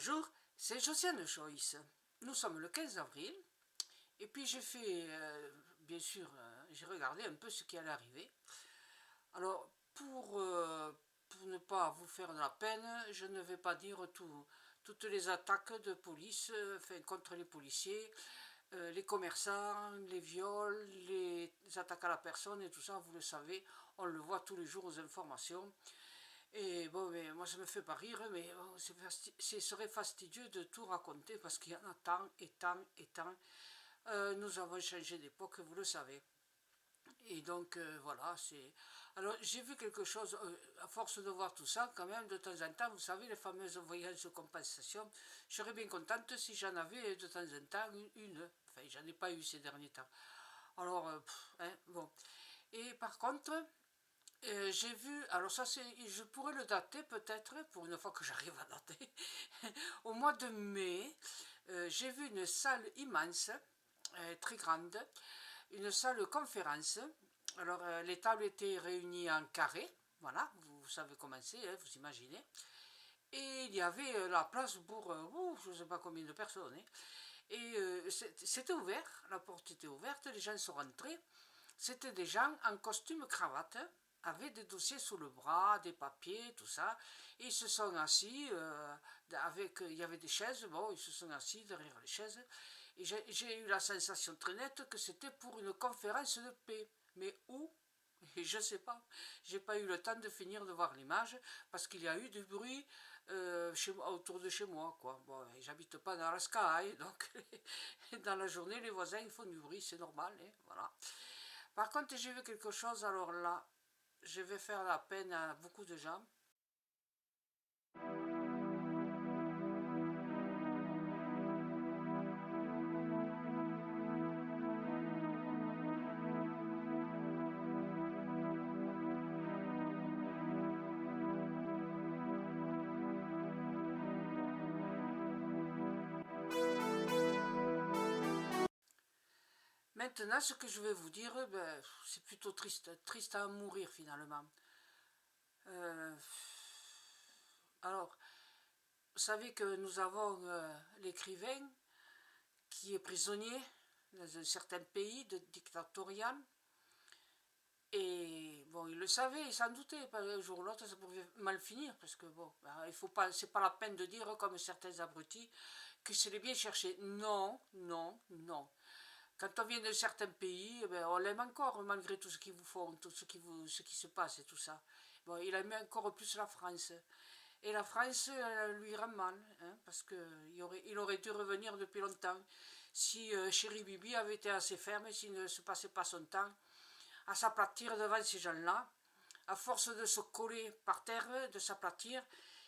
Bonjour, c'est Josiane Joyce. Nous sommes le 15 avril et puis j'ai fait, bien sûr, j'ai regardé un peu ce qui allait arriver. Alors, pour ne pas vous faire de la peine, je ne vais pas dire toutes les attaques de police, enfin, contre les policiers, les commerçants, les viols, les attaques à la personne et tout ça, vous le savez, on le voit tous les jours aux informations. Et bon, mais moi ça me fait pas rire, mais bon, ce serait fastidieux de tout raconter parce qu'il y en a tant et tant et tant. Nous avons changé d'époque, vous le savez. Et donc voilà, c'est... Alors j'ai vu quelque chose, à force de voir tout ça, quand même, de temps en temps, vous savez, les fameuses voyages de compensation, je serais bien contente si j'en avais de temps en temps une. Enfin, j'en ai pas eu ces derniers temps. Alors, bon. Et par contre, j'ai vu, alors ça c'est, je pourrais le dater peut-être, pour une fois que j'arrive à dater, au mois de mai, j'ai vu une salle immense, très grande, une salle de conférence. Alors les tables étaient réunies en carré, voilà, vous savez comment c'est, hein, vous imaginez. Et il y avait la place pour, je ne sais pas combien de personnes. Hein. Et c'était ouvert, la porte était ouverte, les gens sont rentrés. C'était des gens en costume cravate, avec des dossiers sous le bras, des papiers, tout ça. Et ils se sont assis, il y avait des chaises, bon, ils se sont assis derrière les chaises. Et j'ai eu la sensation très nette que c'était pour une conférence de paix. Mais où? Et je ne sais pas. J'ai pas eu le temps de finir de voir l'image parce qu'il y a eu du bruit autour de chez moi, quoi. Bon, j'habite pas dans la Sky, donc dans la journée, les voisins ils font du bruit, c'est normal, hein, voilà. Par contre, j'ai vu quelque chose, alors là, je vais faire la peine à beaucoup de gens. Maintenant, ce que je vais vous dire, ben, c'est plutôt triste, triste à mourir finalement. Euh, alors, vous savez que nous avons l'écrivain qui est prisonnier dans un certain pays dictatorial. Et bon, il le savait, il s'en doutait. Un jour ou l'autre, ça pouvait mal finir. Parce que bon, il faut pas, c'est pas la peine de dire, comme certains abrutis, que c'est les bien cherché. Non, non, non. Quand on vient d'un certain pays, eh ben, on l'aime encore, malgré tout ce qu'ils vous font, tout ce qui se passe et tout ça. Bon, il aime encore plus la France. Et la France lui rend mal, hein, parce qu'il aurait dû revenir depuis longtemps. Si Chéri Bibi avait été assez ferme, s'il ne se passait pas son temps à s'aplatir devant ces gens-là, à force de se coller par terre, de s'aplatir,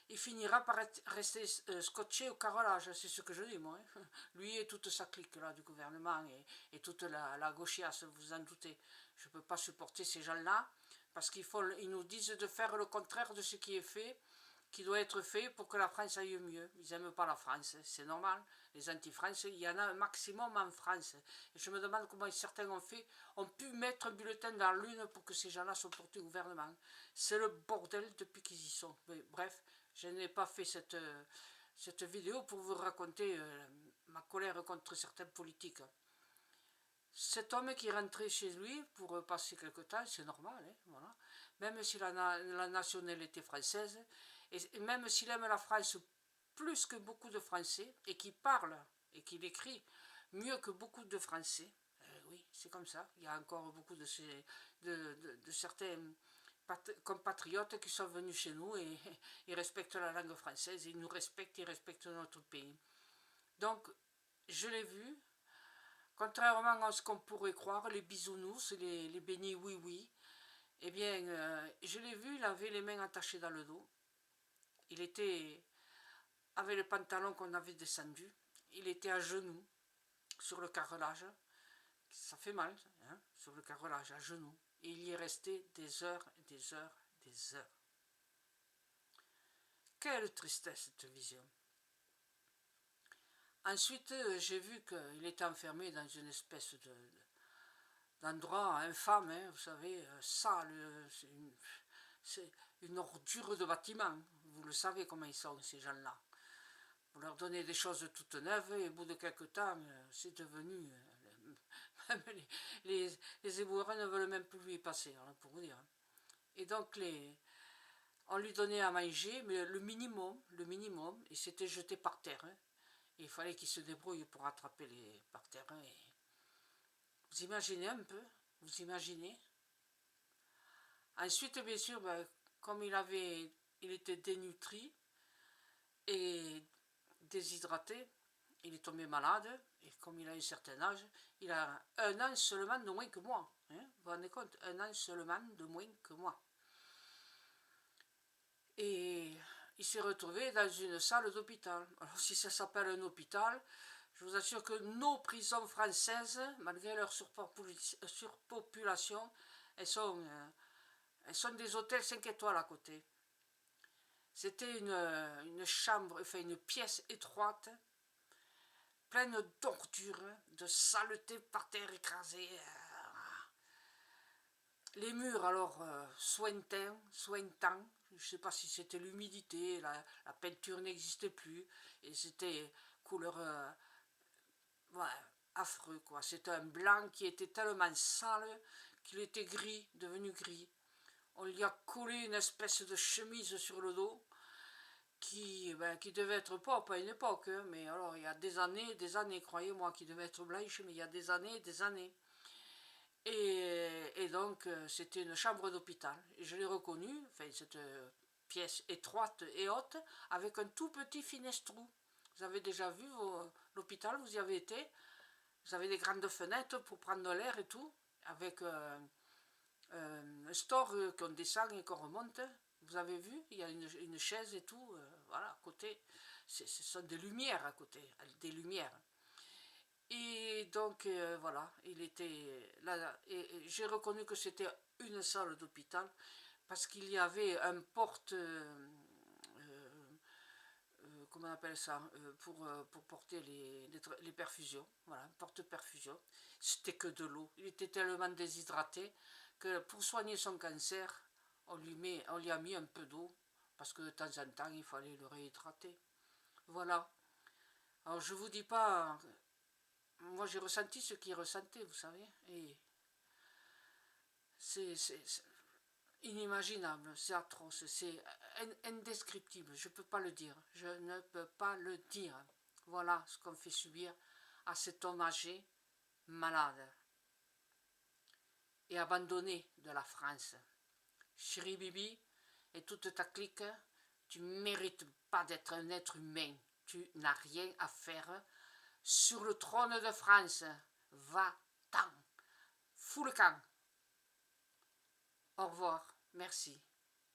il finira par rester scotché au carrelage, c'est ce que je dis moi. Hein. Lui et toute sa clique là du gouvernement et toute la gauchiasse, vous en doutez. Je ne peux pas supporter ces gens-là, parce ils nous disent de faire le contraire de ce qui est fait, qui doit être fait pour que la France aille mieux. Ils n'aiment pas la France, c'est normal. Les anti-France, il y en a un maximum en France. Et je me demande comment certains ont pu mettre un bulletin dans la lune pour que ces gens-là soient portés au gouvernement. C'est le bordel depuis qu'ils y sont. Mais, bref, je n'ai pas fait cette vidéo pour vous raconter ma colère contre certains politiques. Cet homme qui est rentré chez lui pour passer quelque temps, c'est normal, hein, voilà. Même si la nationalité française, et même s'il aime la France plus que beaucoup de Français, et qu'il parle et qu'il écrit mieux que beaucoup de Français, oui, c'est comme ça. Il y a encore beaucoup de certains compatriotes qui sont venus chez nous et ils respectent la langue française, ils nous respectent, ils respectent notre pays. Donc, je l'ai vu, contrairement à ce qu'on pourrait croire, les bisounours, les bénis oui-oui, eh bien, je l'ai vu, il avait les mains attachées dans le dos. Il était avec le pantalon qu'on avait descendu. Il était à genoux sur le carrelage. Ça fait mal, hein, sur le carrelage, à genoux. Et il y est resté des heures, des heures, des heures. Quelle tristesse cette vision. Ensuite, j'ai vu qu'il était enfermé dans une espèce d'endroit infâme, hein, vous savez, sale, c'est une ordure de bâtiment. Vous le savez comment ils sont, ces gens-là. Vous leur donnez des choses toutes neuves et au bout de quelques temps, c'est devenu... même les éboueurs ne veulent même plus lui passer, hein, pour vous dire. Et donc, on lui donnait à manger, mais le minimum, et c'était jeté par terre. Hein. Il fallait qu'il se débrouille pour attraper les par terre. Hein, et... Vous imaginez un peu? Vous imaginez? Ensuite, bien sûr, ben, comme il était dénutri et déshydraté, il est tombé malade, et comme il a un certain âge, il a 1 an seulement de moins que moi. Hein, vous vous rendez compte? 1 an seulement de moins que moi. Et il s'est retrouvé dans une salle d'hôpital. Alors si ça s'appelle un hôpital, je vous assure que nos prisons françaises, malgré leur surpopulation, elles sont des hôtels 5 étoiles à côté. C'était une chambre, enfin une pièce étroite, pleine d'ordures, de saleté par terre écrasée. Les murs, alors, sointants, je ne sais pas si c'était l'humidité, la peinture n'existait plus, et c'était couleur ouais, affreux, quoi. C'était un blanc qui était tellement sale qu'il était gris, devenu gris. On lui a collé une espèce de chemise sur le dos qui devait être propre à une époque, hein, mais alors il y a des années, croyez-moi, qui devait être blanche, mais il y a des années et des années. Et donc, c'était une chambre d'hôpital. Et je l'ai reconnue, enfin, cette pièce étroite et haute, avec un tout petit finestrou. Vous avez déjà vu l'hôpital, vous y avez été? Vous avez des grandes fenêtres pour prendre de l'air et tout, avec un store qu'on descend et qu'on remonte. Vous avez vu? Il y a une chaise et tout, voilà, à côté. Ce sont des lumières à côté, des lumières. Et donc, voilà, il était là. Et j'ai reconnu que c'était une salle d'hôpital parce qu'il y avait un porte. Comment on appelle ça? Pour porter les perfusions. Voilà, un porte-perfusion. C'était que de l'eau. Il était tellement déshydraté que pour soigner son cancer, on lui a mis un peu d'eau parce que de temps en temps, il fallait le réhydrater. Voilà. Alors, je vous dis pas. Moi, j'ai ressenti ce qu'il ressentait, vous savez. Et c'est inimaginable, c'est atroce, c'est indescriptible. Je ne peux pas le dire. Je ne peux pas le dire. Voilà ce qu'on fait subir à cet homme âgé, malade et abandonné de la France. Chérie Bibi et toute ta clique, tu ne mérites pas d'être un être humain. Tu n'as rien à faire sur le trône de France. Va-t'en. Fous le camp. Au revoir. Merci.